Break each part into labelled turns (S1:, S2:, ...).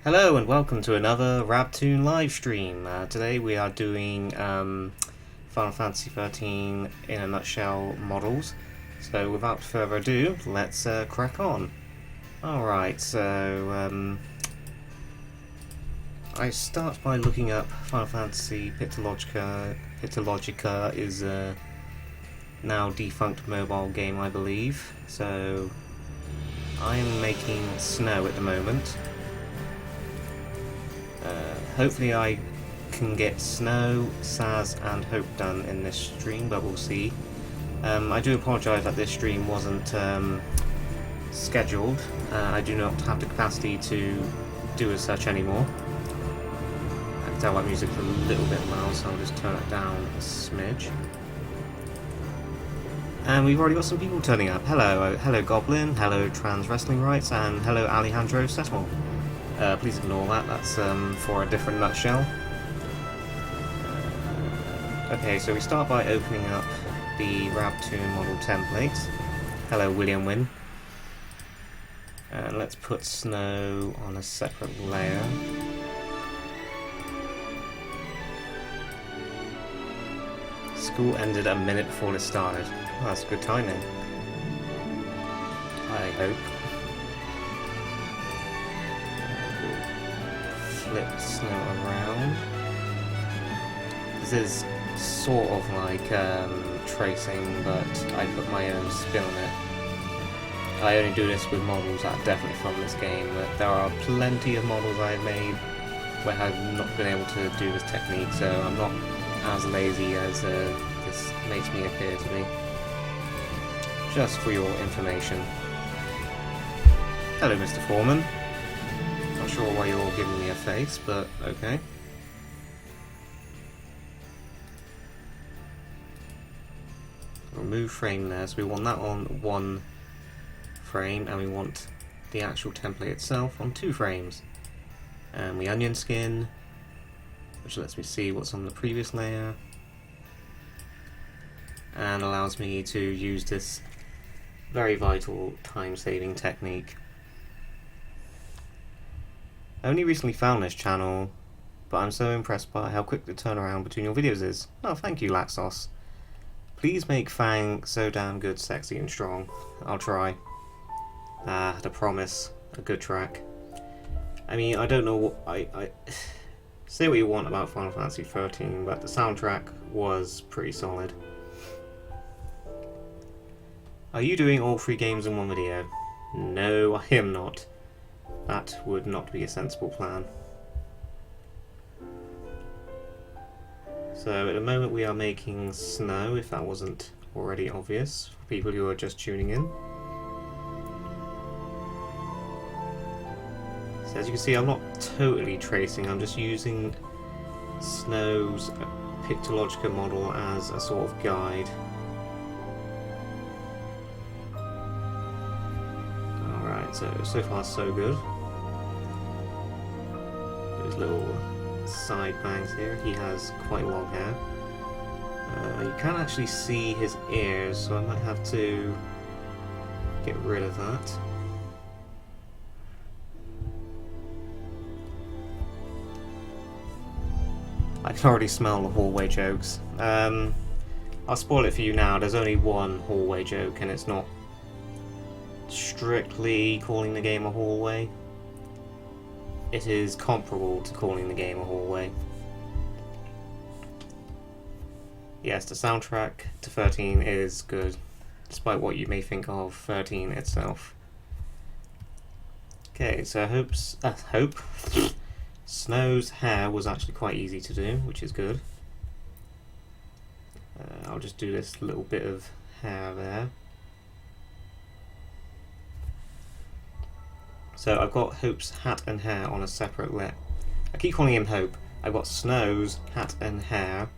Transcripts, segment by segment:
S1: Hello and welcome to another RAB-Live live stream. Today we are doing Final Fantasy XIII in a nutshell models. So without further ado, let's crack on. Alright, so I start by looking up Final Fantasy Pictologica. Pictologica is a now defunct mobile game, I believe. So I am making Snow at the moment. Hopefully I can get Snow, Sazh and Hope done in this stream, but we'll see. I do apologise that this stream wasn't scheduled. I do not have the capacity to do as such anymore. I can tell my music's a little bit loud, so I'll just turn it down a smidge. And we've already got some people turning up. Hello Goblin, hello Trans Wrestling Rights, and hello Alejandro Settle. Please ignore that, that's for a different nutshell. Okay, so we start by opening up the RAB-2 model templates. Hello William Wynn. And let's put Snow on a separate layer. School ended a minute before it started. Oh, that's good timing. I hope. Flip Snow around. This is sort of like tracing, but I put my own spin on it. I only do this with models that are definitely from this game, but there are plenty of models I've made where I've not been able to do this technique, so I'm not as lazy as this makes me appear to be. Just for your information. Hello Mr. Foreman. Not sure why you're giving me a face, but okay. Remove frame there, so we want that on one frame, and we want the actual template itself on 2 frames. And we onion skin, which lets me see what's on the previous layer, and allows me to use this very vital time-saving technique. I only recently found this channel, but I'm so impressed by how quick the turnaround between your videos is. Oh, thank you, Laxos. Please make Fang so damn good, sexy and strong. I'll try. The promise. A good track. I mean, I don't know what... I say what you want about Final Fantasy XIII, but the soundtrack was pretty solid. Are you doing all 3 games in one video? No, I am not. That would not be a sensible plan. So at the moment we are making Snow, if that wasn't already obvious for people who are just tuning in. So as you can see, I'm not totally tracing, I'm just using Snow's Pictologica model as a sort of guide. Alright, so far so good. There's little side bangs here. He has quite long hair. You can't actually see his ears, so I might have to get rid of that. I can already smell the hallway jokes. I'll spoil it for you now. There's only one hallway joke, and it's not strictly calling the game a hallway. It is comparable to calling the game a hallway. Yes, the soundtrack to 13 is good, despite what you may think of 13 itself. Okay, so Hope Snow's hair was actually quite easy to do, which is good. I'll just do this little bit of hair there. So I've got Hope's hat and hair on a separate layer. I keep calling him Hope. I've got Snow's hat and hair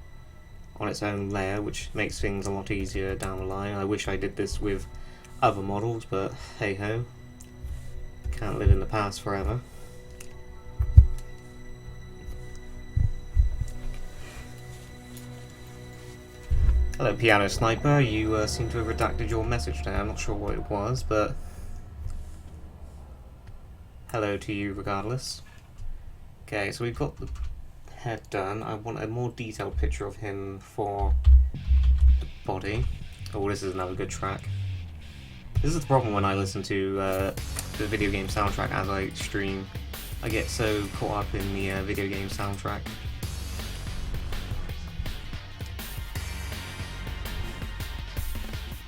S1: on its own layer, which makes things a lot easier down the line. I wish I did this with other models, but hey ho. Can't live in the past forever. Hello Piano Sniper, you seem to have redacted your message there. I'm not sure what it was, but hello to you regardless. Okay, so we've got the head done. I want a more detailed picture of him for the body. Oh, this is another good track. This is the problem when I listen to the video game soundtrack as I stream. I get so caught up in the video game soundtrack.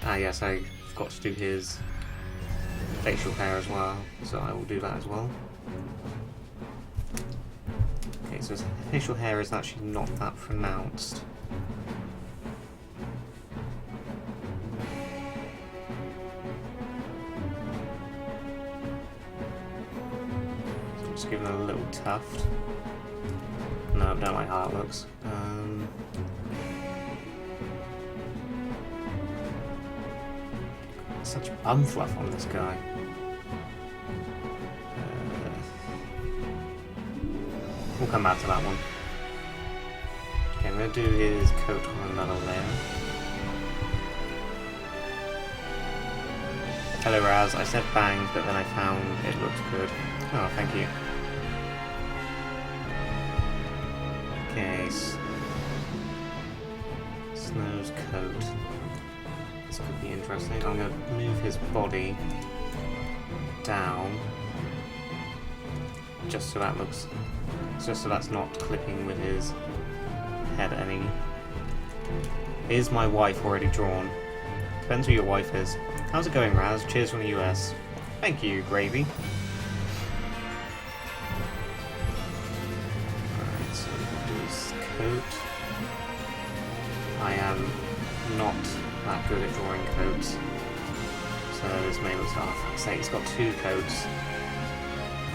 S1: Ah yes, I forgot to do his facial hair as well, so I will do that as well. Okay, so his facial hair is actually not that pronounced. So I'm just giving it a little tuft. No, I don't like how it looks. Such bum fluff on this guy. We'll come back to that one. Okay, I'm going to do his coat on another layer. Hello Raz, I said bang, but then I found it looked good. Oh, thank you. Okay, Snow's coat. This could be interesting. I'm going to move his body down, just so that looks, just so that's not clipping with his head any. Is my wife already drawn? Depends who your wife is. How's it going, Raz? Cheers from the US. Thank you, Gravy. Alright, so we'll do his coat. I am not that good at drawing coats, so this may look off. I say he's got two coats.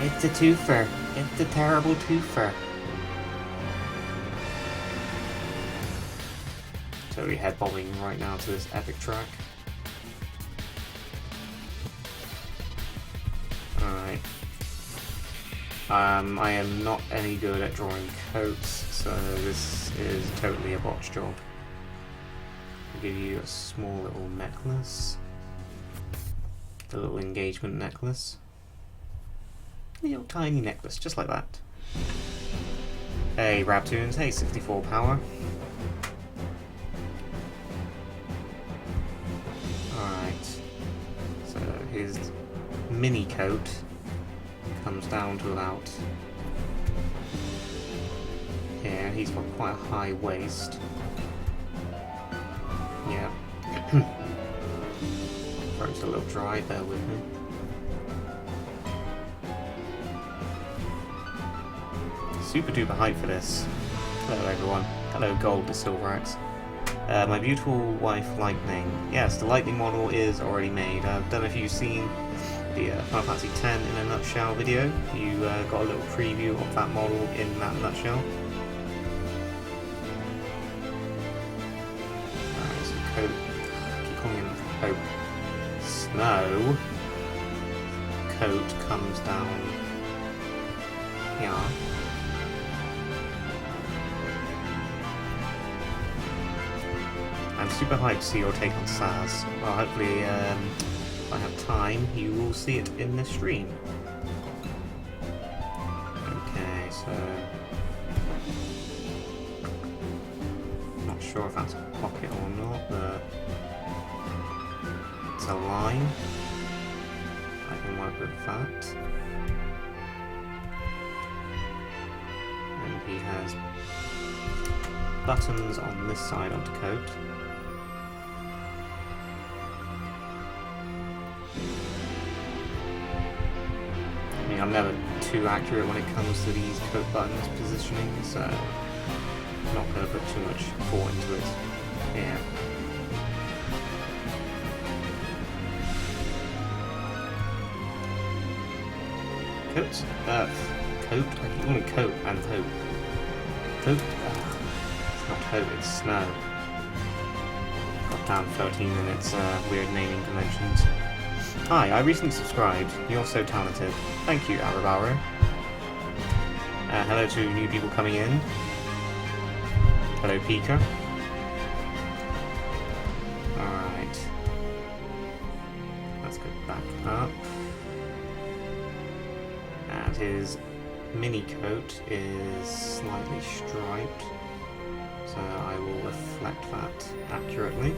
S1: It's a twofer. It's a terrible twofer. Totally head bobbing right now to this epic track. Alright. I am not any good at drawing coats, so this is totally a botch job. I'll give you a small little necklace. The little engagement necklace. A little tiny necklace, just like that. Hey, Rabtoons. Hey, 64 power. Alright. So his mini coat comes down to about here. He's got quite a high waist. Yeah. Throat's a little dry, bear with me. Super duper hype for this. Hello everyone. Hello Gold to Silverax. My beautiful wife Lightning. Yes, the Lightning model is already made. I don't know if you've seen the Final Fantasy X in a nutshell video. You got a little preview of that model in that nutshell. Alright, so coat. Keep calling him coat. Snow. Coat comes down here. I'm super hyped to see your take on Sazh. Well, hopefully, if I have time, you will see it in this stream. Okay, so... not sure if that's a pocket or not, but... it's a line. I can work with that. And he has buttons on this side of the coat. I'm never too accurate when it comes to these coat buttons positioning, so I'm not going to put too much thought into it. Yeah. Coats? Coat? I keep calling coat and coat. Coat? It's not coat, it's snow. Got down 13 minutes, weird naming conventions. Hi, I recently subscribed. You're so talented. Thank you, Arabaro. Hello to new people coming in. Hello, Pika. Alright. Let's go back up. And his mini coat is slightly striped, so I will reflect that accurately.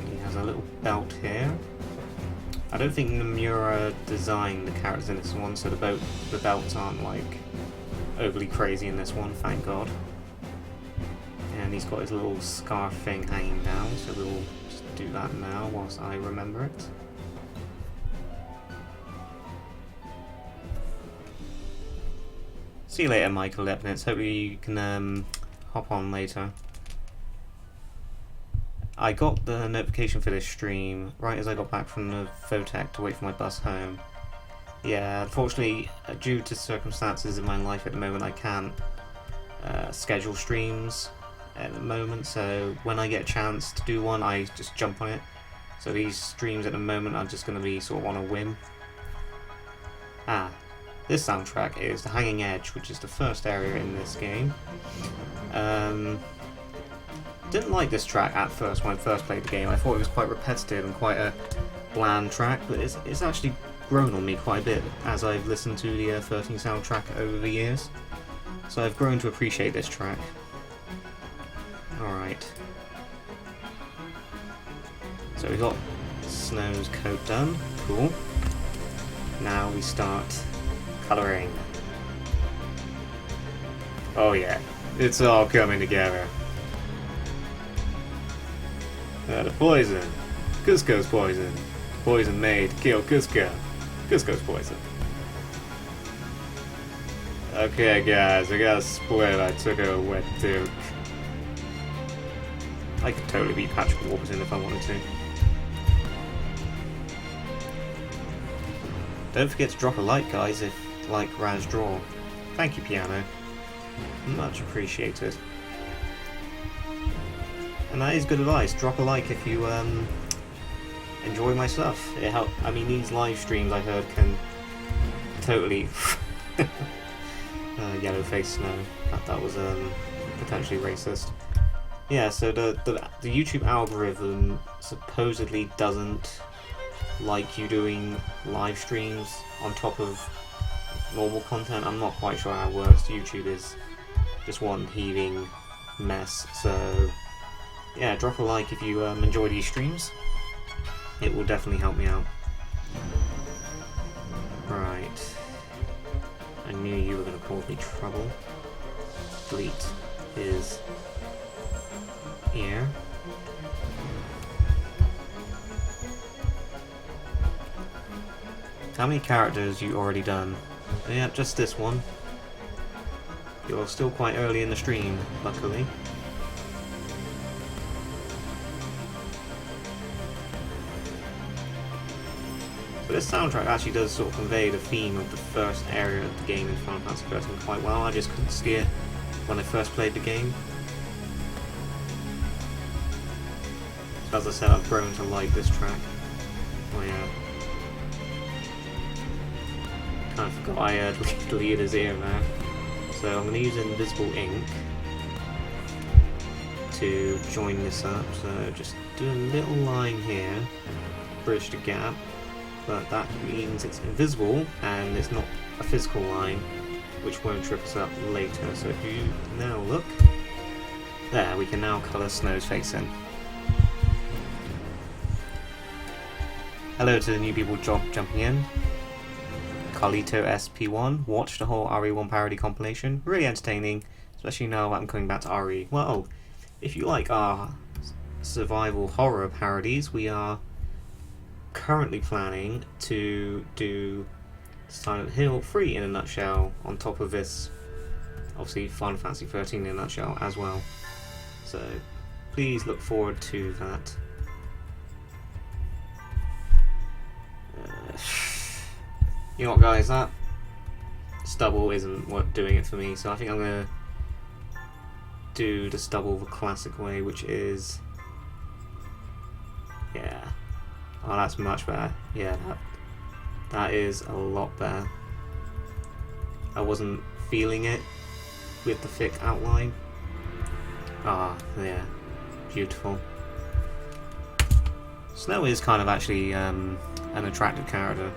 S1: He has a little belt here. I don't think Nomura designed the characters in this one, so the belts aren't like overly crazy in this one, thank God. And he's got his little scarf thing hanging down, so we'll just do that now whilst I remember it. See you later, Michael Lepnitz. Hopefully you can hop on later. I got the notification for this stream right as I got back from the Votech to wait for my bus home. Yeah, unfortunately, due to circumstances in my life at the moment, I can't schedule streams at the moment, so when I get a chance to do one, I just jump on it. So these streams at the moment are just going to be sort of on a whim. This soundtrack is The Hanging Edge, which is the first area in this game. Didn't like this track at first when I first played the game. I thought it was quite repetitive and quite a bland track, but it's actually grown on me quite a bit as I've listened to the 13 soundtrack over the years. So I've grown to appreciate this track. Alright. So we got Snow's coat done. Cool. Now we start colouring. Oh yeah, it's all coming together. The poison. Cusco's poison. Poison made to kill Cusco. Cusco's poison. Okay guys, I got a split. I took a wet duke. I could totally beat Patrick Warburton if I wanted to. Don't forget to drop a like, guys, if you like Raz Draw. Thank you, Piano. Much appreciated. And that is good advice. Drop a like if you enjoy my stuff. It helps. I mean, these live streams I heard can totally yellow face snow. That was potentially racist. Yeah. So the YouTube algorithm supposedly doesn't like you doing live streams on top of normal content. I'm not quite sure how it works. YouTube is just one heaving mess. So yeah, drop a like if you enjoy these streams. It will definitely help me out. Right. I knew you were going to cause me trouble. Delete his ear. How many characters you already done? Yeah, just this one. You're still quite early in the stream, luckily. But this soundtrack actually does sort of convey the theme of the first area of the game in Final Fantasy XIII quite well. I just couldn't see it when I first played the game. So as I said, I've grown to like this track. Oh yeah. Kind of forgot I deleted his ear there. So I'm going to use invisible ink to join this up. So just do a little line here, bridge the gap, but that means it's invisible and it's not a physical line, which won't trip us up later. So if you now look, there, we can now colour Snow's face in. Hello to the new people jumping in. Carlito SP1, watched the whole RE1 parody compilation. Really entertaining, especially now that I'm coming back to RE. Well, if you like our survival horror parodies, we are currently planning to do Silent Hill 3 in a nutshell on top of this, obviously Final Fantasy XIII in a nutshell as well. So please look forward to that. You know what, guys, that stubble isn't doing it for me, so I think I'm going to do the stubble the classic way, which is, yeah, oh, that's much better. Yeah, that is a lot better. I wasn't feeling it with the thick outline. Ah, yeah, beautiful. Snow is kind of actually a an attractive character.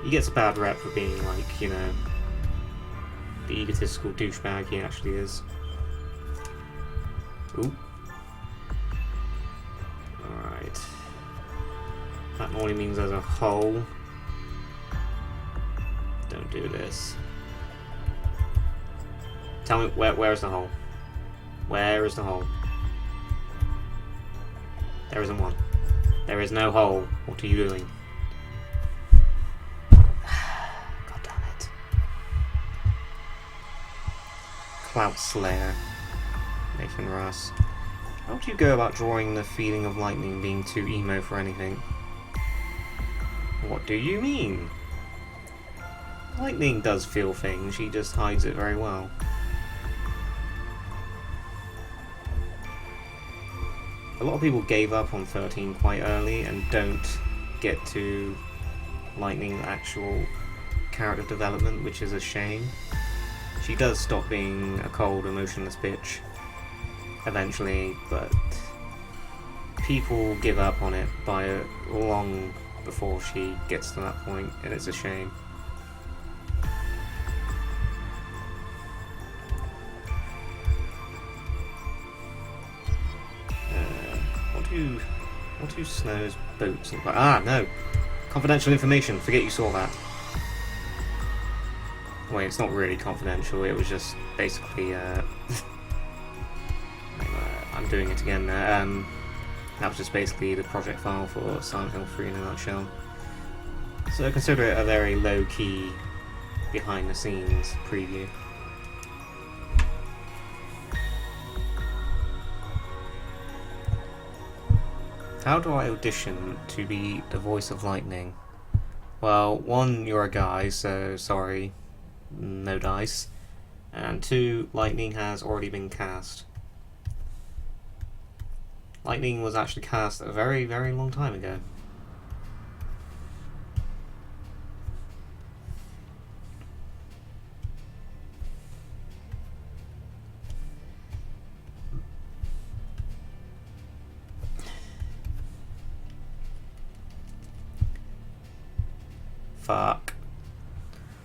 S1: He gets a bad rep for being like, you know, the egotistical douchebag he actually is. Ooh. Alright. That normally means there's a hole. Don't do this. Tell me, where is the hole? Where is the hole? There isn't one. There is no hole. What are you doing? God damn it. Cloud Slayer. Nathan Russ. How would you go about drawing the feeling of lightning being too emo for anything? What do you mean? Lightning does feel things, she just hides it very well. A lot of people gave up on 13 quite early and don't get to Lightning's actual character development, which is a shame. She does stop being a cold, emotionless bitch eventually, but people give up on it by long before she gets to that point, and it's a shame. What do Snow's boots look like? Ah, no! Confidential information. Forget you saw that. Wait, it's not really confidential. It was just basically. I'm doing it again there. That was just basically the project file for Silent Hill 3 in a nutshell. So consider it a very low-key, behind-the-scenes preview. How do I audition to be the voice of Lightning? Well, one, you're a guy, so sorry, no dice. And two, Lightning has already been cast. Lightning was actually cast a very, very long time ago. Fuck.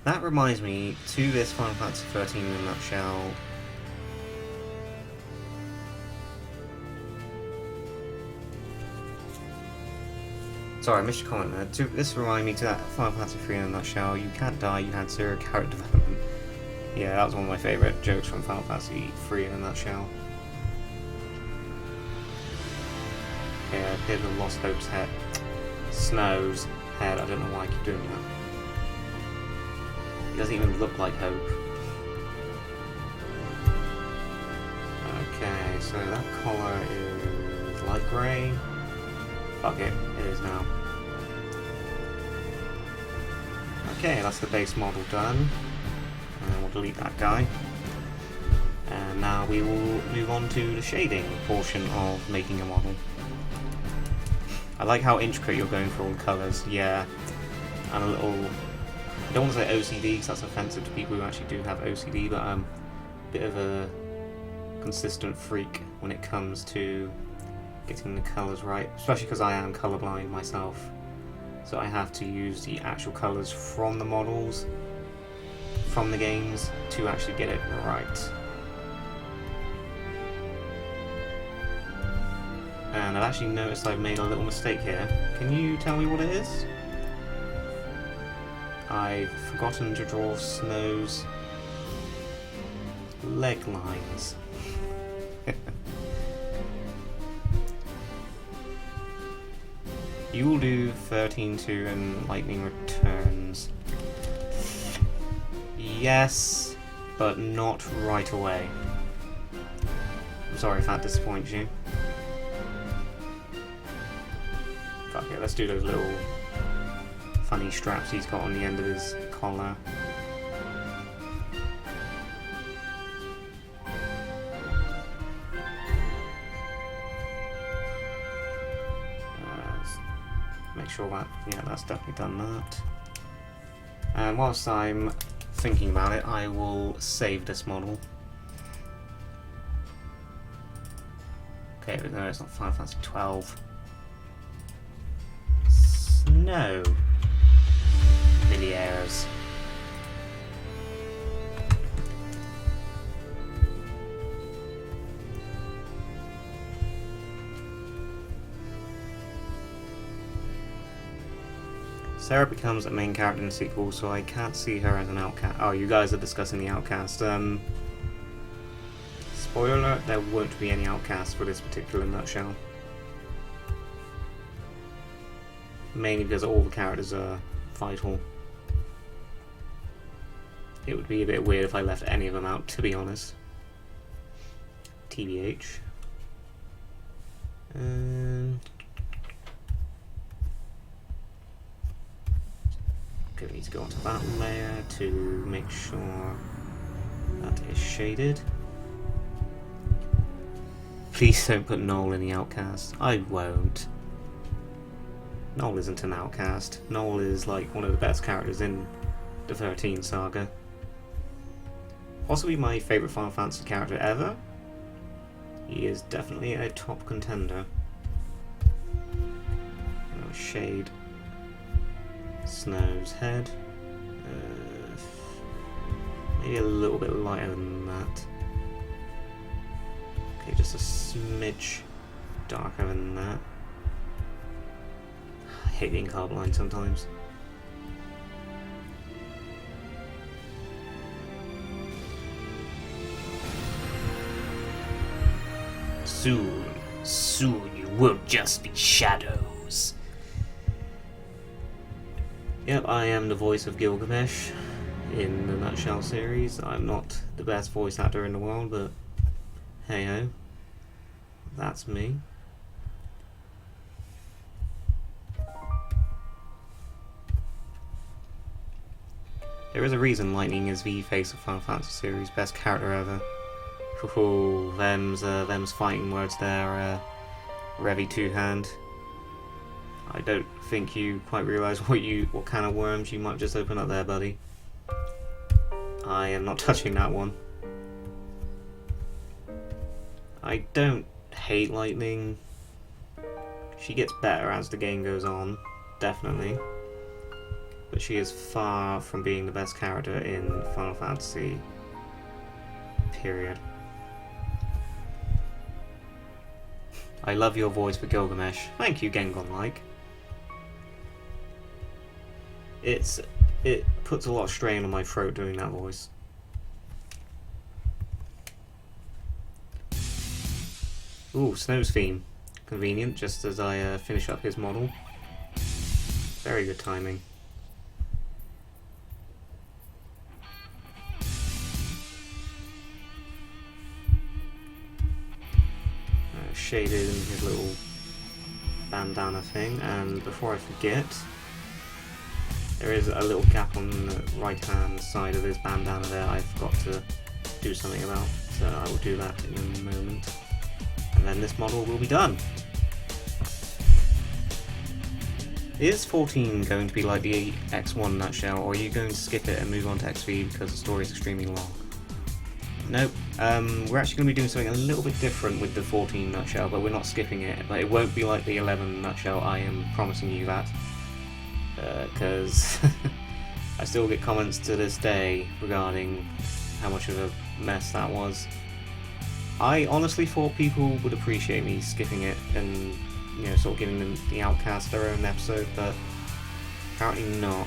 S1: That reminds me to this Final Fantasy XIII in a nutshell. Sorry, I missed your comment there. This reminds me to that Final Fantasy III in a nutshell. You can't die, you had zero character development. Yeah, that was one of my favourite jokes from Final Fantasy III in a nutshell. Yeah, here's the Lost Hope's head. Snow's head. I don't know why I keep doing that. He doesn't even look like Hope. Okay, so that collar is light grey. Fuck it, it is now. Okay, that's the base model done. And we'll delete that guy. And now we will move on to the shading portion of making a model. I like how intricate you're going for all the colours, yeah. And a little... I don't want to say OCD because that's offensive to people who actually do have OCD, but I'm a bit of a consistent freak when it comes to getting the colours right, especially because I am colourblind myself. So I have to use the actual colours from the models, from the games, to actually get it right. And I've actually noticed I've made a little mistake here. Can you tell me what it is? I've forgotten to draw Snow's leg lines. You will do 13-2 and Lightning Returns. Yes, but not right away. I'm sorry if that disappoints you. Fuck it, let's do those little funny straps he's got on the end of his collar. Make sure that, yeah, that's definitely done that. And whilst I'm thinking about it, I will save this model. Okay, but no, it's not Final Fantasy XII. no. Videos. Sarah becomes a main character in the sequel, so I can't see her as an outcast. Oh, you guys are discussing the outcast. Spoiler alert, there won't be any outcasts for this particular nutshell. Mainly because all the characters are vital. It would be a bit weird if I left any of them out, to be honest. TBH. Okay, we need to go onto that layer to make sure that is shaded. Please don't put Noel in the outcast. I won't. Noel isn't an outcast. Noel is like one of the best characters in the 13 saga. Possibly my favourite Final Fantasy character ever. He is definitely a top contender. Shade Snow's head. Maybe a little bit lighter than that. Okay, just a smidge darker than that. I hate being colorblind sometimes. Soon you won't just be shadows. Yep, I am the voice of Gilgamesh in the Nutshell series. I'm not the best voice actor in the world, but hey ho, that's me. There is a reason Lightning is the face of Final Fantasy series, best character ever. Ooh, them's fighting words there, Revy Two-Hand. I don't think you quite realise what kind of worms you might just open up there, buddy. I am not touching that one. I don't hate Lightning. She gets better as the game goes on, definitely. But she is far from being the best character in Final Fantasy, period. I love your voice for Gilgamesh. Thank you, Gengon-like. It puts a lot of strain on my throat doing that voice. Ooh, Snow's theme. Convenient, just as I finish up his model. Very good timing. Shaded in his little bandana thing, and before I forget, there is a little gap on the right hand side of his bandana there I forgot to do something about, so I will do that in a moment, and then this model will be done. Is 14 going to be like the X1 Nutshell, or are you going to skip it and move on to XV because the story is extremely long? Nope. We're actually going to be doing something a little bit different with the 14 Nutshell, but we're not skipping it. But it won't be like the 11 Nutshell, I am promising you that. Because I still get comments to this day regarding how much of a mess that was. I honestly thought people would appreciate me skipping it and, you know, sort of giving them the Outcast their own episode, but apparently not.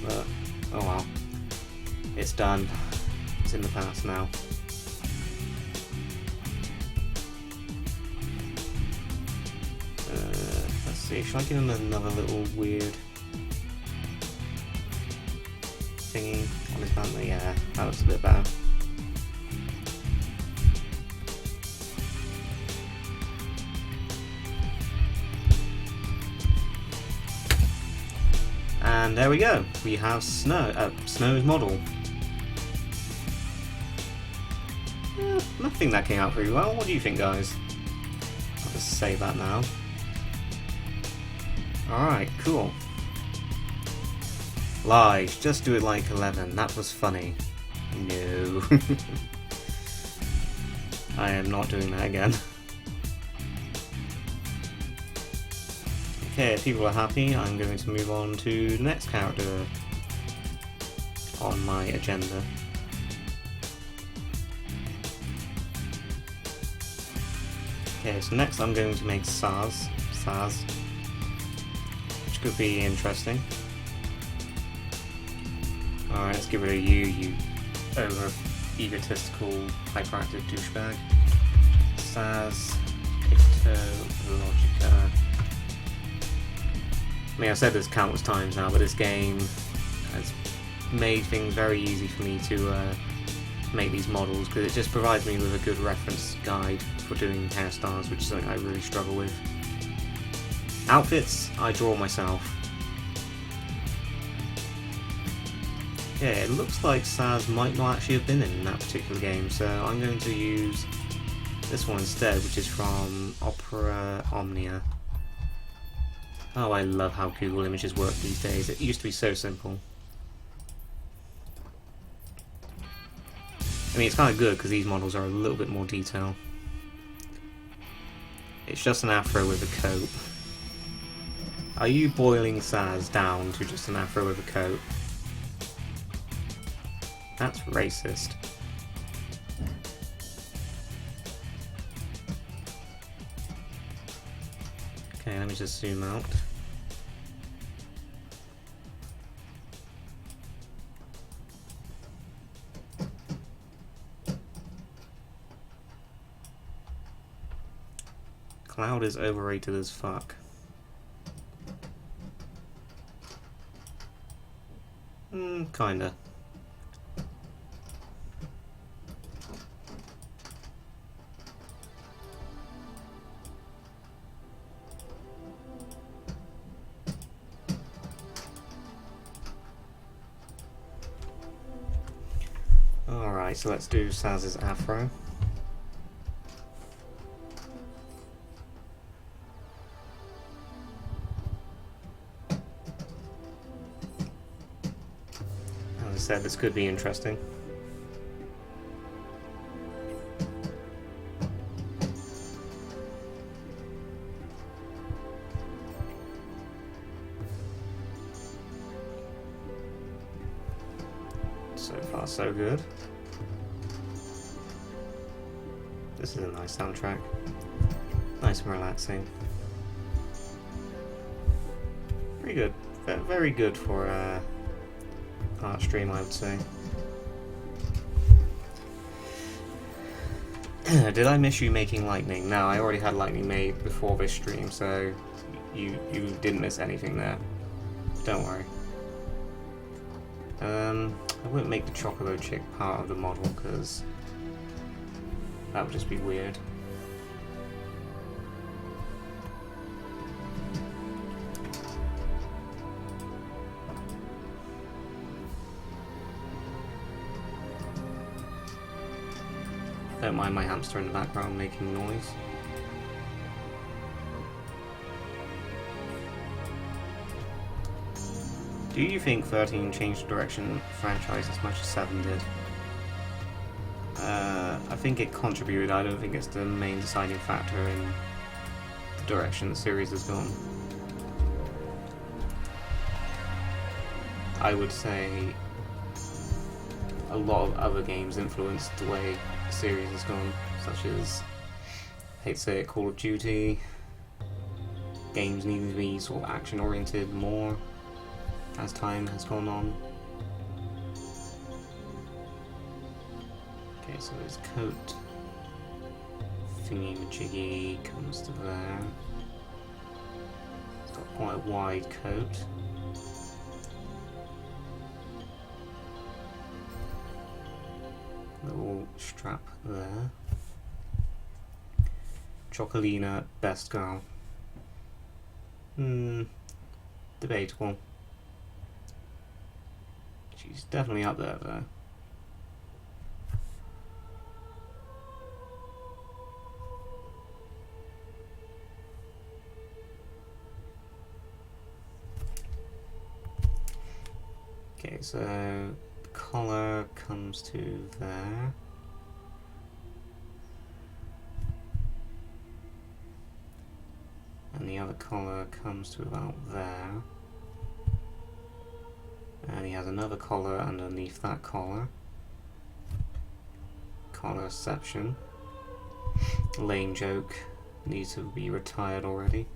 S1: But, oh well. It's done. It's in the past now. Let's see, should I give him another little weird thingy on his bandana? Yeah, that looks a bit better. And there we go, we have Snow's model. I think that came out pretty well. What do you think, guys? I'll just save that now. Alright, cool. Lies, just do it like 11. That was funny. No. I am not doing that again. Okay, if people are happy, I'm going to move on to the next character on my agenda. Okay, so next I'm going to make Sazh, which could be interesting. Alright, let's get rid of you over egotistical, hyperactive douchebag. Sazh, Logica. I mean, I've said this countless times now, but this game has made things very easy for me to make these models, because it just provides me with a good reference guide for doing hairstyles, which is something I really struggle with. Outfits, I draw myself. Yeah, it looks like Sazh might not actually have been in that particular game, so I'm going to use this one instead, which is from Opera Omnia. Oh, I love how Google Images work these days. It used to be so simple. I mean, it's kind of good because these models are a little bit more detailed. It's just an afro with a coat. Are you boiling Sazh down to just an afro with a coat? That's racist. Okay, let me just zoom out. Cloud is overrated as fuck. Kinda. Alright, so let's do Saz's afro. As I said, this could be interesting. So far, so good. This is a nice soundtrack. Nice and relaxing. Pretty good. Very good for art stream, I would say. Did I miss you making lightning? No, I already had lightning made before this stream, so you didn't miss anything there. Don't worry. I wouldn't make the Chocobo chick part of the model because that would just be weird. Don't mind my hamster in the background making noise. Do you think 13 changed the direction of the franchise as much as 7 did? I think it contributed. I don't think it's the main deciding factor in the direction the series has gone. I would say a lot of other games influenced the way the series has gone, such as, I hate to say it, Call of Duty. Games needing to be sort of action oriented more as time has gone on. Okay, so his coat thingy-majiggy comes to there. It's got quite a wide coat. Little strap there. Chocolina, best girl. Debatable. She's definitely up there though. Okay, so the collar comes to there. And And the other collar comes to about there. And he has another collar underneath that collar. Collarception. Lame joke. Needs to be retired already.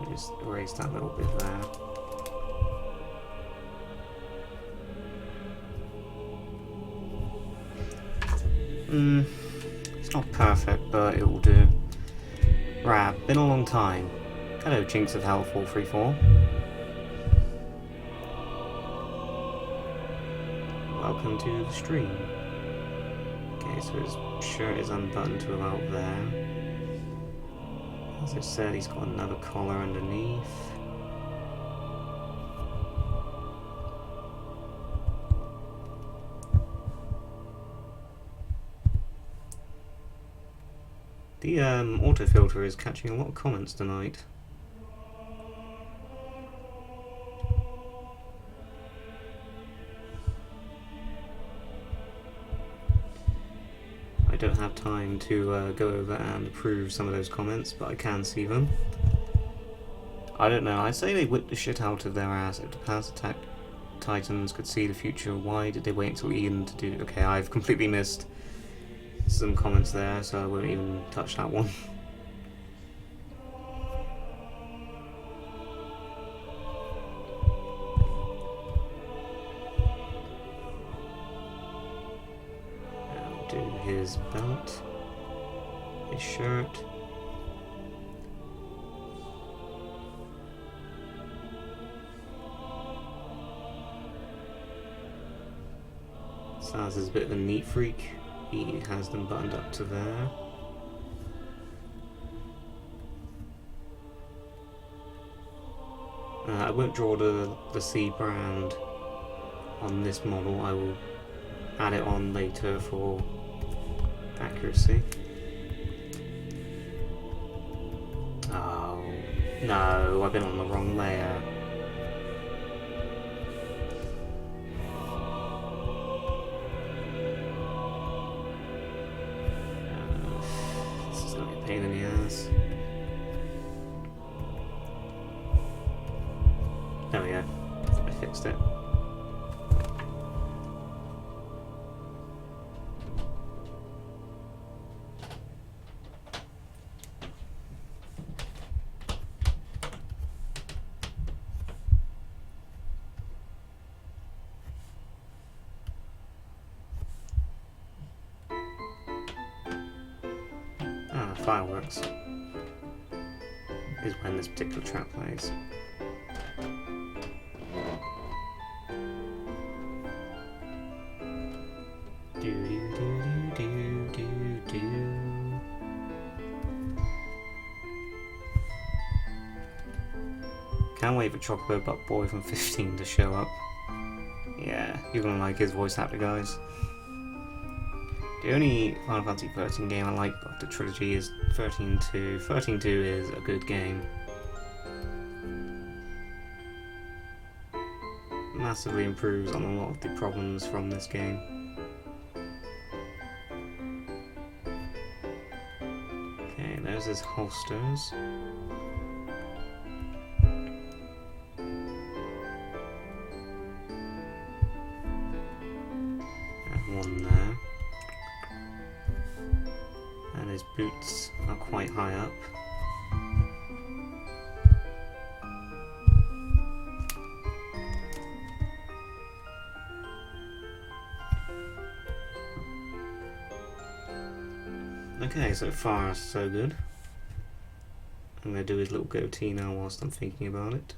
S1: Just erase that little bit there. It's not perfect, but it will do. Rab, been a long time. Hello, Chinks of Hell 434. Welcome to the stream. Okay, so his shirt is unbuttoned to about there. As I said, he's got another collar underneath. The autofilter is catching a lot of comments tonight. I don't have time to go over and approve some of those comments, but I can see them. I don't know, I say they whipped the shit out of their ass. If the past attack titans could see the future, why did they wait until Eden to do... Okay, I've completely missed some comments there, so I won't even touch that one. I'll do his belt, his shirt. Sazh is a bit of a neat freak. He has them buttoned up to there. I won't draw the C brand on this model. I will add it on later for accuracy. Oh no, I've been on the wrong layer. Pain in the ass. There we go. I fixed it. Fireworks is when this particular trap plays. Do do do do do do. Can't wait for Chocolate Butt Boy from 15 to show up. Yeah, you're gonna like his voice actor, guys. The only Final Fantasy XIII game I like of the trilogy is 13-2. 13-2 is a good game. Massively improves on a lot of the problems from this game. Okay, there's his holsters. And one there. And his boots are quite high up. Okay, so far so good. I'm going to do his little goatee now whilst I'm thinking about it.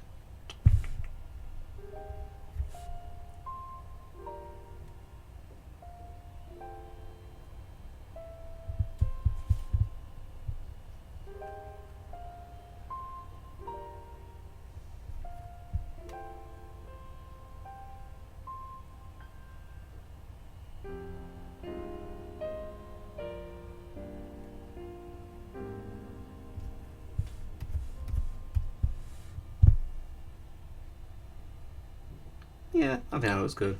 S1: Yeah, I think that looks good.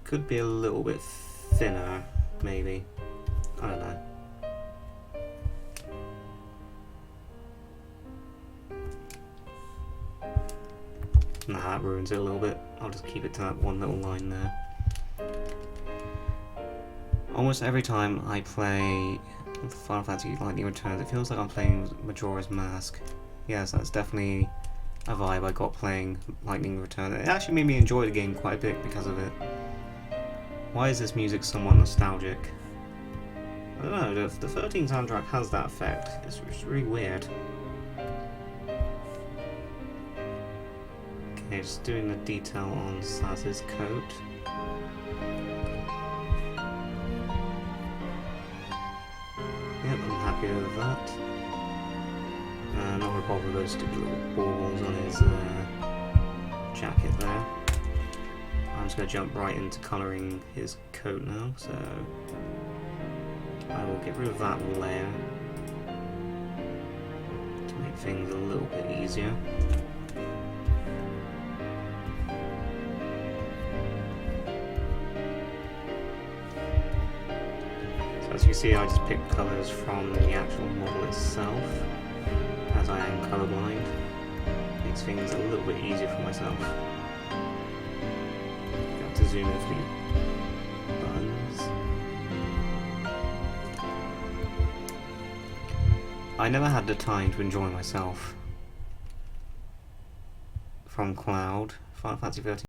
S1: Could be a little bit thinner, maybe. I don't know. Nah, that ruins it a little bit. I'll just keep it to that one little line there. Almost every time I play Final Fantasy Lightning Returns, it feels like I'm playing Majora's Mask. Yes, that's definitely a vibe I got playing Lightning Returns. It actually made me enjoy the game quite a bit because of it. Why is this music somewhat nostalgic? I don't know, the 13 soundtrack has that effect. It's really weird. Okay, just doing the detail on Saz's coat. Yep, I'm happy with that. Not gonna bother with those stupid little balls on his jacket there. I'm just gonna jump right into colouring his coat now, so I will get rid of that layer to make things a little bit easier. So as you see, I just picked colours from the actual model itself, as I am colourblind. Makes things a little bit easier for myself. Got to zoom in for the buttons. I never had the time to enjoy myself from Cloud, Final Fantasy XIII.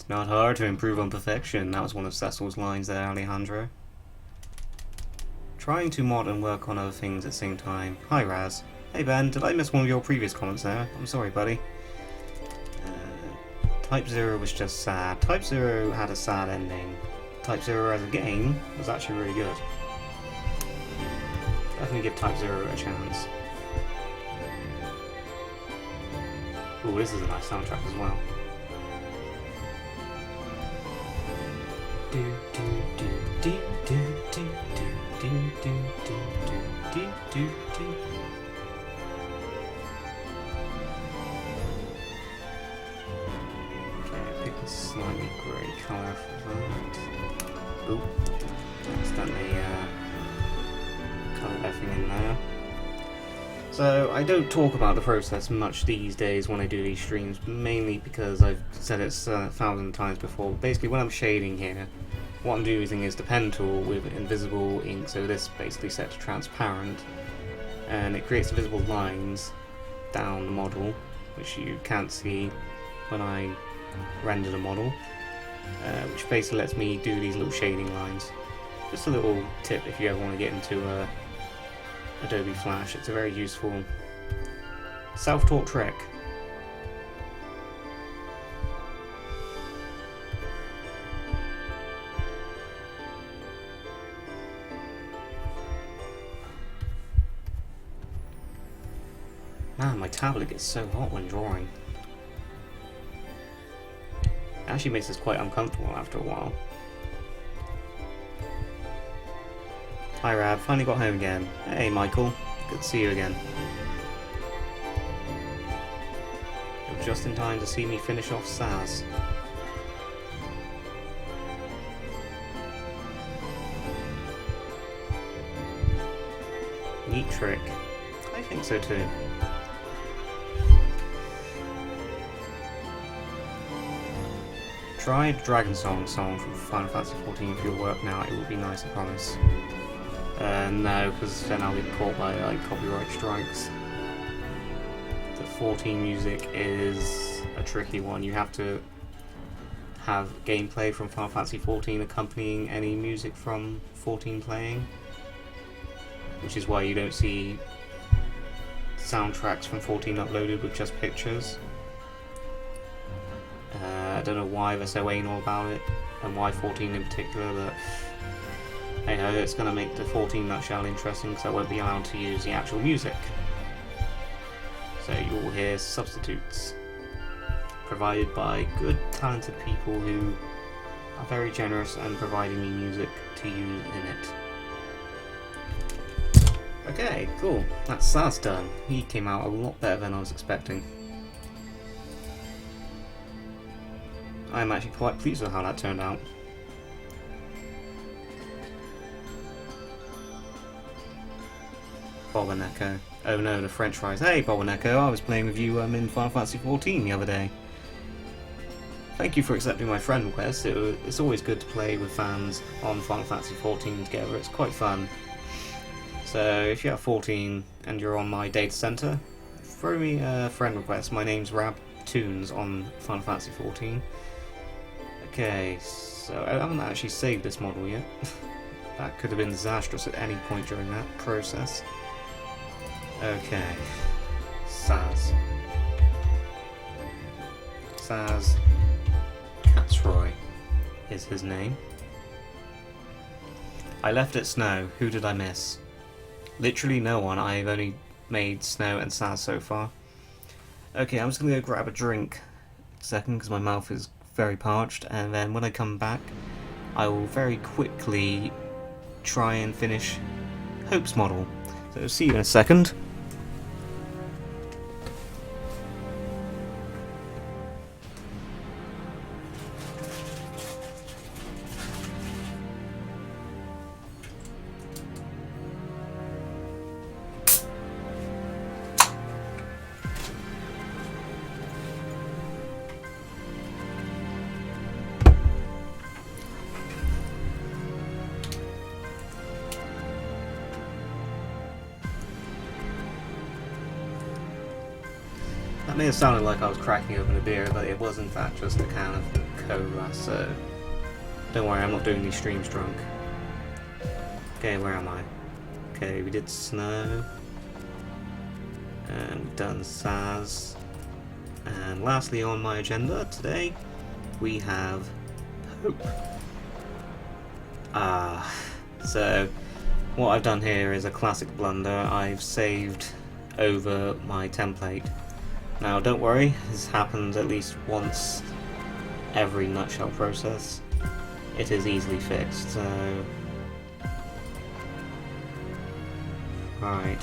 S1: Not hard to improve on perfection. That was one of Cecil's lines there, Alejandro. Trying to mod and work on other things at the same time. Hi, Raz. Hey, Ben. Did I miss one of your previous comments there? I'm sorry, buddy. Type 0 was just sad. Type 0 had a sad ending. Type 0 as a game was actually really good. Definitely give Type 0 a chance. Ooh, this is a nice soundtrack as well. Okay, pick a slightly grey colour for that. Ooh, accidentally coloured everything in there. So I don't talk about the process much these days when I do these streams, mainly because I've said it 1,000 times before. Basically, when I'm shading here, what I'm doing is the pen tool with invisible ink, so this basically set to transparent, and it creates visible lines down the model, which you can't see when I render the model, which basically lets me do these little shading lines. Just a little tip if you ever want to get into Adobe Flash. It's a very useful self-taught trick. Man, my tablet gets so hot when drawing. It actually makes this quite uncomfortable after a while. Hi Rab, finally got home again. Hey Michael, good to see you again. You're just in time to see me finish off Sazh. Neat trick. I think so too. Try the Dragon Song from Final Fantasy XIV for your work now, it would be nice, I promise. No, because then I'll get caught by like copyright strikes. The 14 music is a tricky one. You have to have gameplay from Final Fantasy XIV accompanying any music from 14 playing, which is why you don't see soundtracks from 14 uploaded with just pictures. I don't know why they're so anal about it, and why 14 in particular, but hey ho, it's going to make the 14 nutshell interesting because I won't be allowed to use the actual music. So you will hear substitutes provided by good, talented people who are very generous and providing me music to use in it. Okay, cool. That's Sazh done. He came out a lot better than I was expecting. I'm actually quite pleased with how that turned out. Bob and Echo. Oh no, the French fries. Hey Bob and Echo, I was playing with you in Final Fantasy XIV the other day. Thank you for accepting my friend request. It's always good to play with fans on Final Fantasy XIV together. It's quite fun. So if you have 14 and you're on my data center, throw me a friend request. My name's RAB-Live on Final Fantasy XIV. Okay, so I haven't actually saved this model yet. That could have been disastrous at any point during that process. Okay, Sazh. Sazh Katzroy is his name. I left it Snow. Who did I miss? Literally no one. I've only made Snow and Sazh so far. Okay, I'm just going to go grab a drink a second because my mouth is very parched, and then when I come back I will very quickly try and finish Hope's model. So see you in a second. may have sounded like I was cracking open a beer, but it was in fact just a can of cola, so don't worry, I'm not doing these streams drunk. Okay, where am I? Okay, we did snow, and we've done Sazh, and lastly on my agenda today, we have Hope. So what I've done here is a classic blunder. I've saved over my template. Now don't worry, this happens at least once every nutshell process. It is easily fixed, so... Right.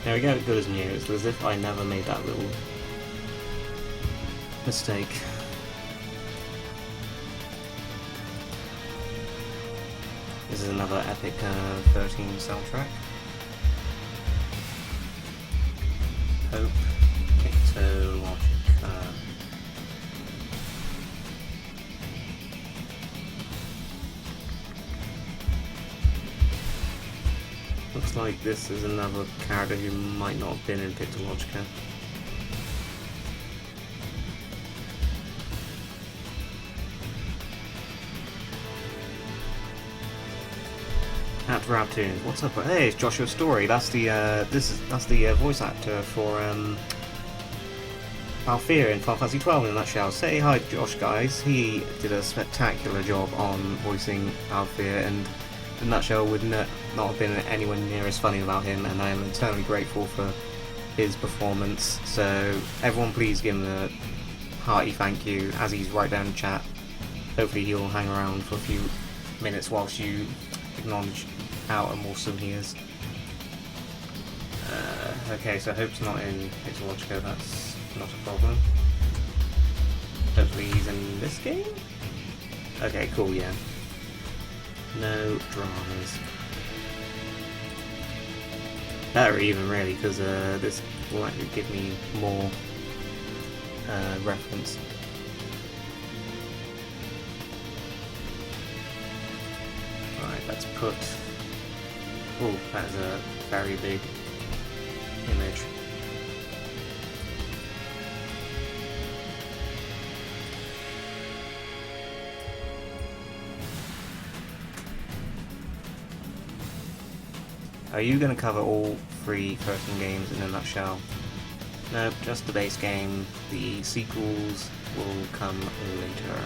S1: There we go, good as new. It's as if I never made that little mistake. This is another epic 13 soundtrack. Hope, Icto, Logic. Looks like this is another character who might not have been in Pictologica. At RAB-Live, what's up? Hey, it's Joshua Story. That's the that's the voice actor for Althea in Final Fantasy XII in a nutshell. Say hi, Josh, guys. He did a spectacular job on voicing Althea, and in a nutshell would not have been anywhere near as funny without him, and I am eternally grateful for his performance. So everyone please give him a hearty thank you as he's right down in chat. Hopefully he'll hang around for a few minutes whilst you acknowledge how awesome he is. Okay, so Hope's not in Pictologica, that's not a problem. Hopefully he's in this game? Okay, cool, yeah. No dramas. Better even, really, because this will actually give me more reference. Right, let's put... Oh, that's a very big image. Are you going to cover all 3 13 games in a nutshell? Nope, just the base game. The sequels will come later.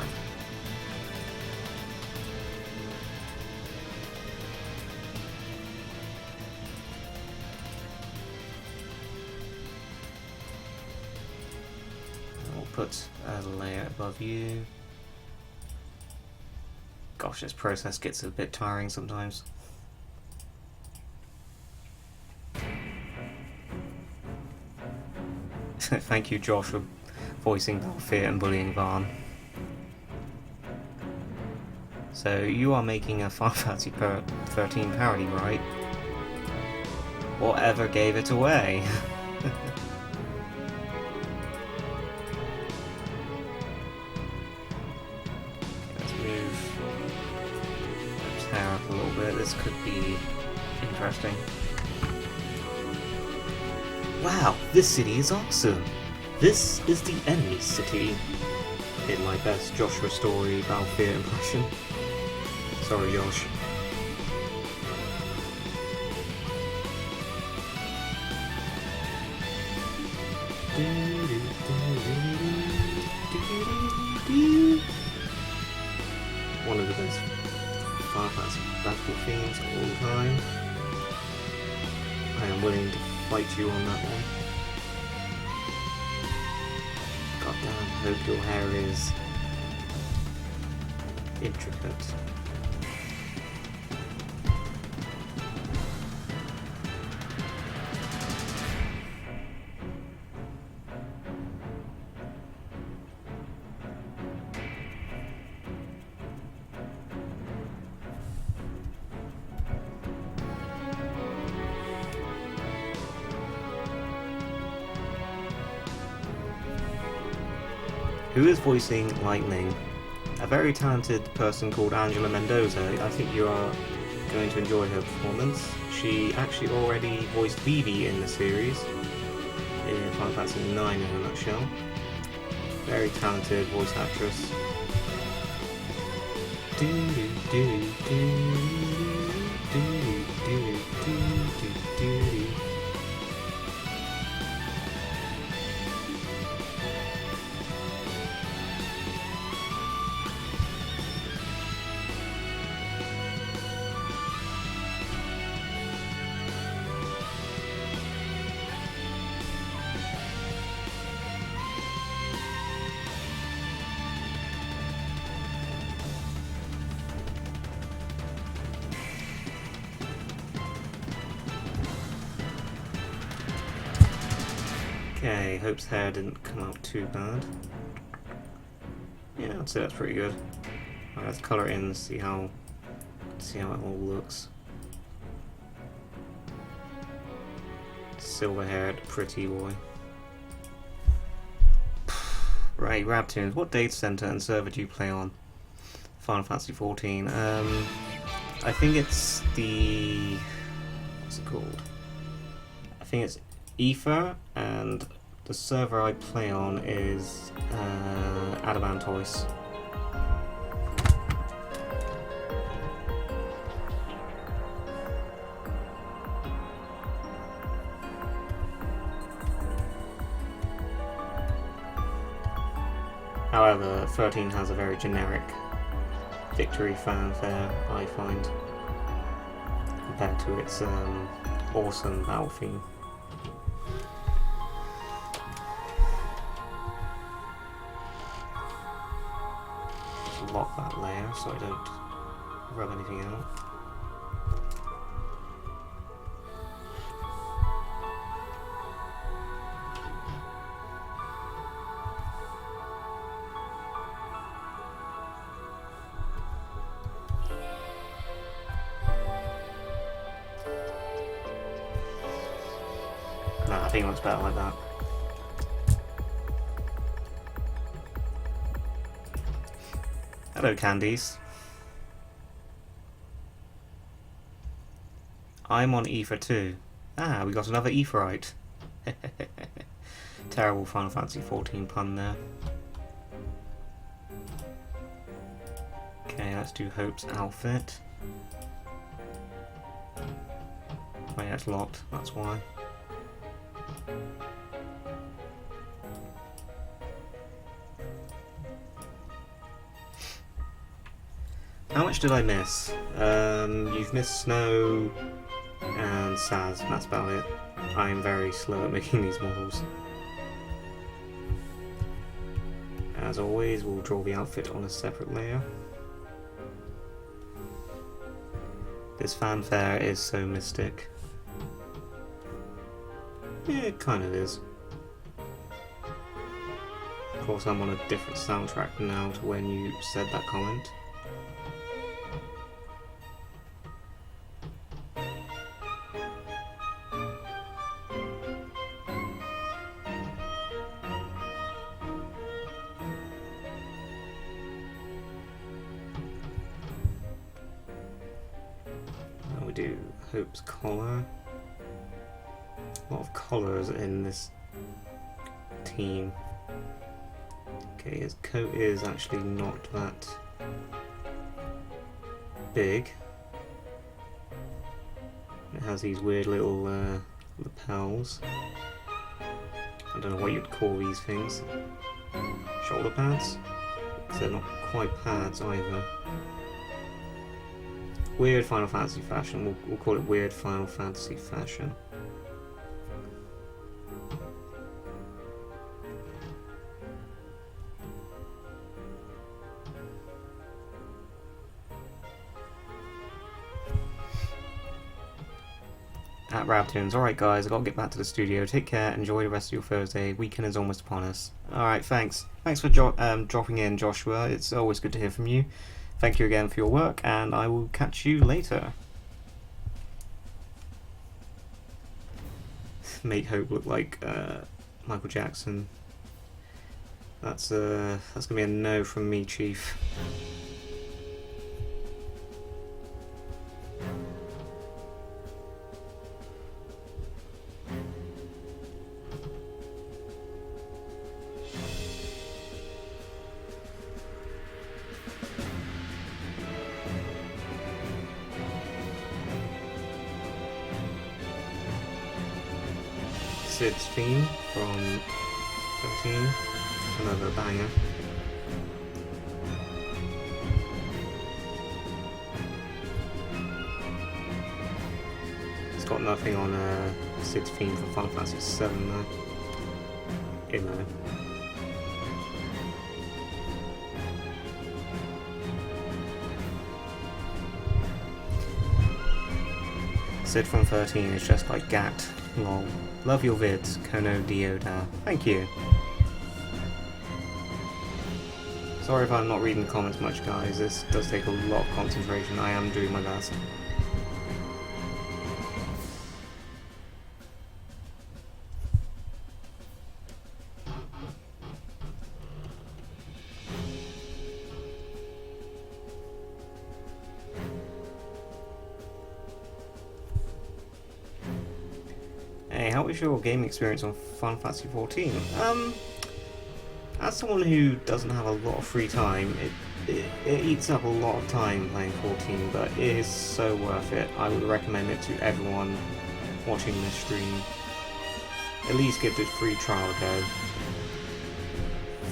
S1: I'll put a layer above you. Gosh, this process gets a bit tiring sometimes. Thank you, Josh, for voicing Althea and bullying Varn. So, you are making a Final Fantasy XIII parody, right? Whatever gave it away? Let's move this hair up a little bit. This could be interesting. Wow, this city is awesome! This is the enemy city. In my best Joshua Story Althea impression. Sorry, Josh. One of the best Final Fantasy battle themes of all time. I am willing to fight you on that one. God damn, hope your hair is intricate. who is voicing Lightning. A very talented person called Angela Mendoza. I think you are going to enjoy her performance. She actually already voiced Vivi in the series, in Final Fantasy IX in a nutshell. Very talented voice actress. Okay, Hope's hair didn't come out too bad. Yeah, I'd say that's pretty good. Alright, let's colour it in and see how it all looks. Silver haired pretty boy. Right, RAB-Tunes, what data center and server do you play on? Final Fantasy XIV. I think it's the... what's it called? I think it's Aether, and the server I play on is Adamantoise. However, 13 has a very generic victory fanfare, I find, compared to its awesome battle theme. Just lock that layer so I don't rub anything out. Nah, I think it looks better like that. Hello, Candies. I'm on Aether too. Ah, we got another Aetherite. Terrible Final Fantasy XIV pun there. Okay, let's do Hope's outfit. Oh yeah, it's locked, that's why. How much did I miss? You've missed Snow and Sazh, that's about it. I am very slow at making these models. As always, we'll draw the outfit on a separate layer. This fanfare is so mystic. Yeah, it kind of is. Of course, I'm on a different soundtrack now to when you said that comment. Now we do Hope's collar. A lot of collars in this team. Okay, his coat is actually not that big. It has these weird little lapels. I don't know what you'd call these things. Shoulder pads? Because they're not quite pads either. Weird Final Fantasy fashion. We'll call it weird Final Fantasy fashion. At RAB-Tunes. Alright guys, I've got to get back to the studio. Take care, enjoy the rest of your Thursday. Weekend is almost upon us. Alright, thanks. Thanks for dropping in, Joshua. It's always good to hear from you. Thank you again for your work, and I will catch you later. Make Hope look like Michael Jackson. That's gonna be a no from me, Chief. Sazh's theme from 13, another banger. It's got nothing on Sazh's theme for Final Fantasy VII though. In there. Sazh from 13 is just like Gat. Lol. Love your vids, Kono Dioda. Thank you. Sorry if I'm not reading the comments much, guys. This does take a lot of concentration. I am doing my best. Hey, how was your gaming experience on Final Fantasy XIV? As someone who doesn't have a lot of free time, it eats up a lot of time playing 14, but it is so worth it. I would recommend it to everyone watching this stream. At least give this free trial a go.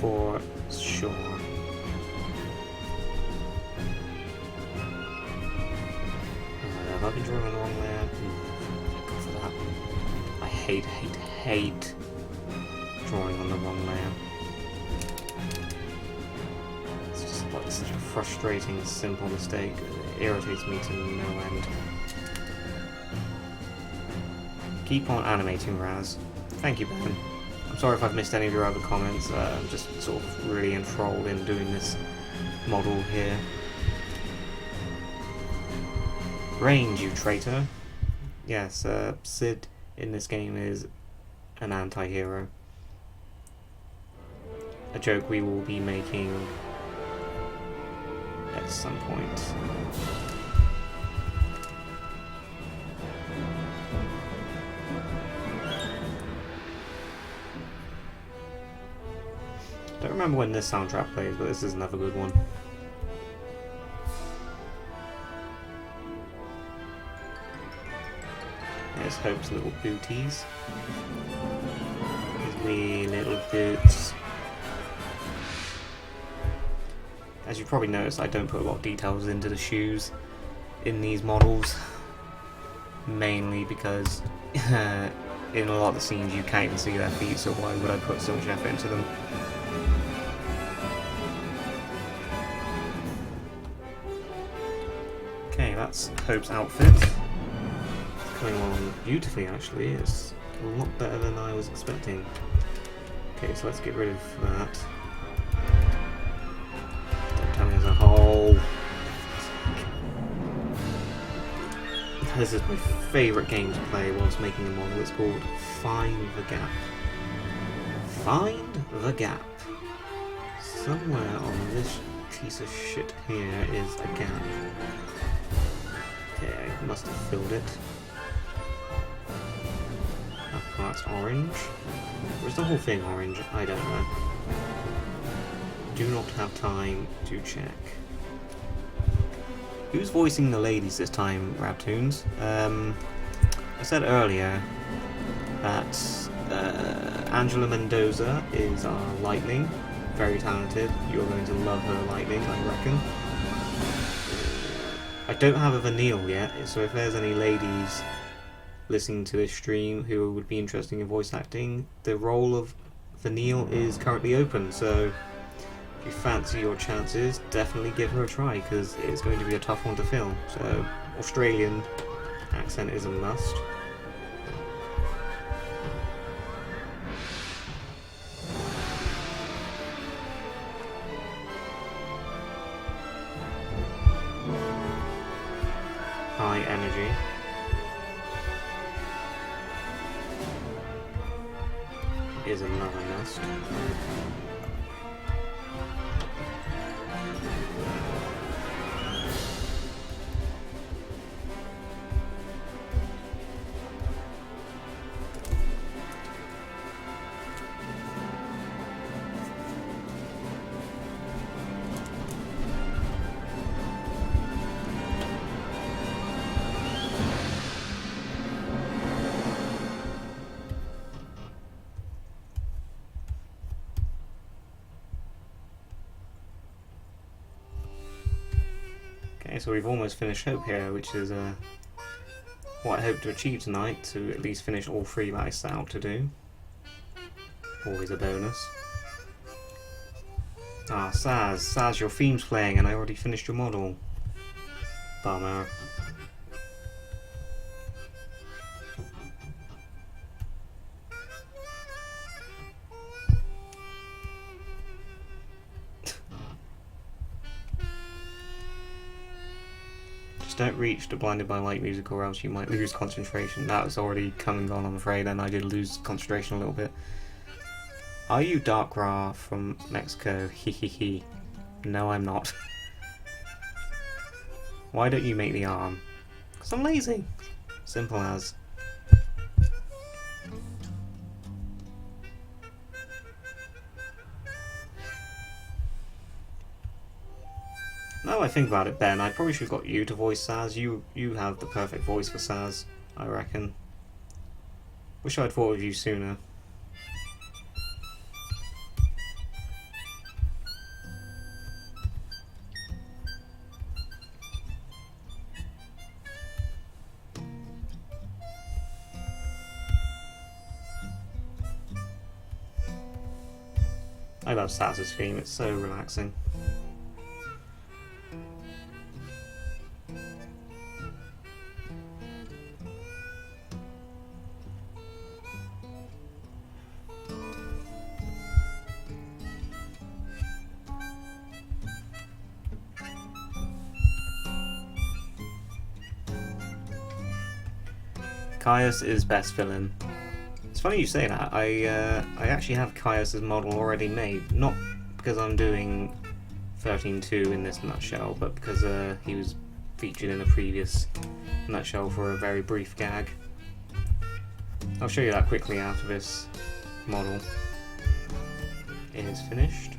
S1: For sure. Have I been drawing on the wrong layer? Thank God for that. I hate drawing on the wrong layer. It's just like such a frustrating, simple mistake. It irritates me to no end. Keep on animating, Raz. Thank you, Ben. I'm sorry if I've missed any of your other comments. I'm just sort of really enthralled in doing this model here. Range, you traitor. Yes, Sid in this game is an anti-hero. A joke we will be making at some point. Don't remember when this soundtrack plays, but this is another good one. There's Hope's little booties. His wee little boots. As you probably noticed, I don't put a lot of details into the shoes in these models. Mainly because in a lot of the scenes you can't even see their feet, so why would I put so much effort into them? Okay, that's Hope's outfit. Coming on beautifully, actually. It's a lot better than I was expecting. Okay, so let's get rid of that. Don't tell me there's a hole. This is my favourite game to play whilst making a model. It's called Find the Gap. Find the Gap. Somewhere on this piece of shit here is a gap. Okay, I must have filled it. That part's orange. Or is the whole thing orange? I don't know. Do not have time to check. Who's voicing the ladies this time, Raptoons? I said earlier that Angela Mendoza is our Lightning. Very talented. You're going to love her Lightning, I reckon. I don't have a Vanille yet, so if there's any ladies listening to this stream who would be interested in voice acting, the role of Vanille is currently open, so if you fancy your chances, definitely give her a try, because it's going to be a tough one to fill. So, Australian accent is a must. High energy. Is another must. so we've almost finished Hope here, which is what I hope to achieve tonight, to at least finish all 3 that I set out to do. Always a bonus. Ah, Sazh, your theme's playing and I already finished your model. Bummer. Just don't reach the Blinded by Light music or else you might lose concentration. That was already come and gone, I'm afraid, and I did lose concentration a little bit. Are you Dark Ra from Mexico? Hehehe. No, I'm not. Why don't you make the arm? Because I'm lazy. Simple as. Now I think about it, Ben, I probably should have got you to voice Sazh. You have the perfect voice for Sazh, I reckon. Wish I'd thought of you sooner. I love Sazh's theme, it's so relaxing. Caius is best villain. It's funny you say that. I actually have Caius's model already made, not because I'm doing 13.2 in this nutshell, but because he was featured in a previous nutshell for a very brief gag. I'll show you that quickly after this model is finished.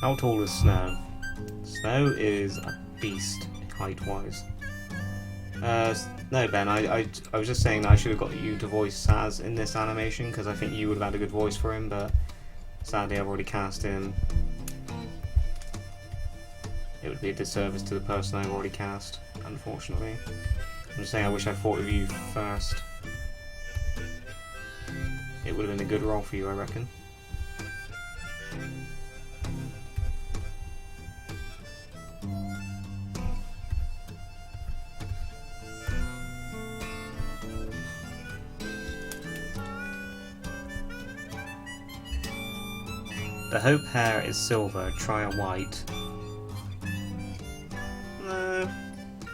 S1: How tall is Snow? Snow is a beast, height-wise. No, Ben, I was just saying that I should have got you to voice Sazh in this animation, because I think you would have had a good voice for him, but sadly I've already cast him. It would be a disservice to the person I've already cast, unfortunately. I'm just saying I wish I thought of you first. It would have been a good role for you, I reckon. The Hope hair is silver, try a white. No,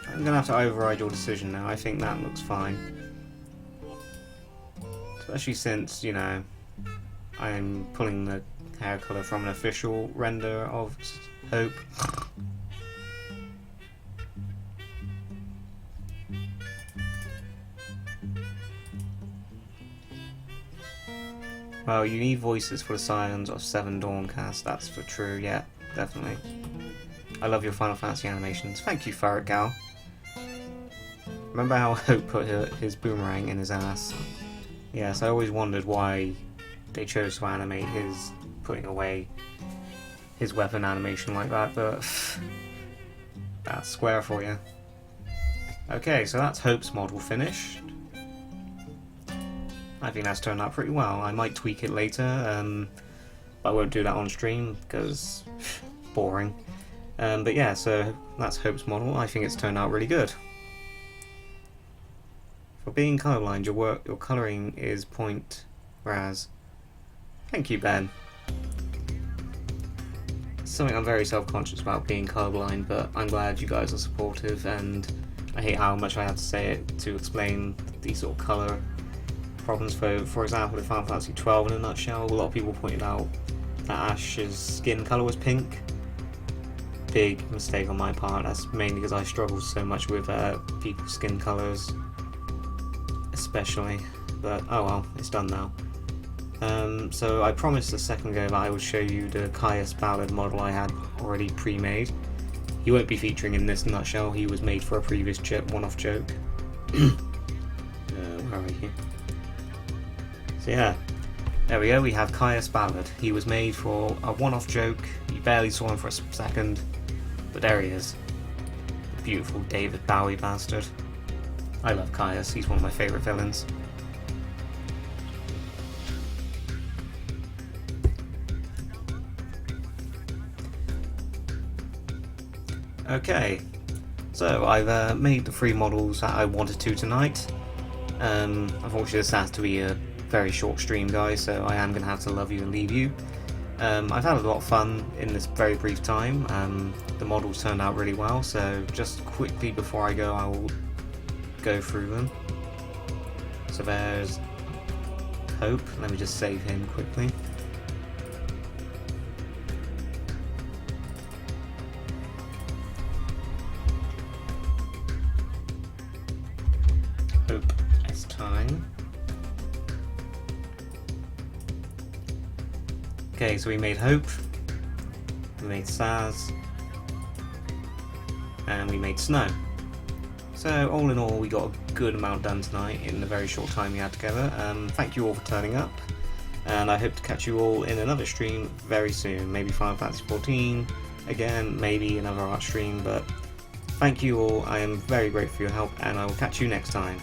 S1: I'm gonna have to override your decision now. I think that looks fine. Especially since, you know, I'm pulling the hair colour from an official render of Hope. Well, you need voices for the Scions of 7 Dawncast, that's for true, yeah, definitely. I love your Final Fantasy animations. Thank you, Ferret Gal. Remember how Hope put his boomerang in his ass? Yes, I always wondered why they chose to animate his putting away his weapon animation like that, but that's square for you. Okay, so that's Hope's model finished. I think that's turned out pretty well. I might tweak it later, but I won't do that on stream because boring. But yeah, so that's Hope's model. I think it's turned out really good. For being colourblind, your colouring is point Raz. Thank you, Ben. It's something I'm very self-conscious about, being colourblind, but I'm glad you guys are supportive, and I hate how much I have to say it to explain these sort of colour problems. For example, with Final Fantasy XII in a nutshell, a lot of people pointed out that Ash's skin colour was pink. Big mistake on my part. That's mainly because I struggle so much with people's skin colours, especially. But oh well, it's done now. So I promised a second ago that I would show you the Caius Ballad model I had already pre-made. He won't be featuring in this nutshell, he was made for a previous one-off joke. Where are you? So yeah, there we go, we have Caius Ballad. He was made for a one-off joke, you barely saw him for a second, but there he is. The beautiful David Bowie bastard. I love Caius, he's one of my favourite villains. Okay, so I've made the 3 models that I wanted to tonight. Unfortunately this has to be a very short stream, guys, so I am going to have to love you and leave you. I've had a lot of fun in this very brief time. The models turned out really well, so just quickly before I go I will go through them. So there's Hope, let me just save him quickly. Hope as time. Okay, so we made Hope, we made Sazh, and we made Snow. So all in all we got a good amount done tonight in the very short time we had together. Thank you all for turning up, and I hope to catch you all in another stream very soon. Maybe Final Fantasy XIV again, maybe another art stream, but thank you all, I am very grateful for your help, and I will catch you next time.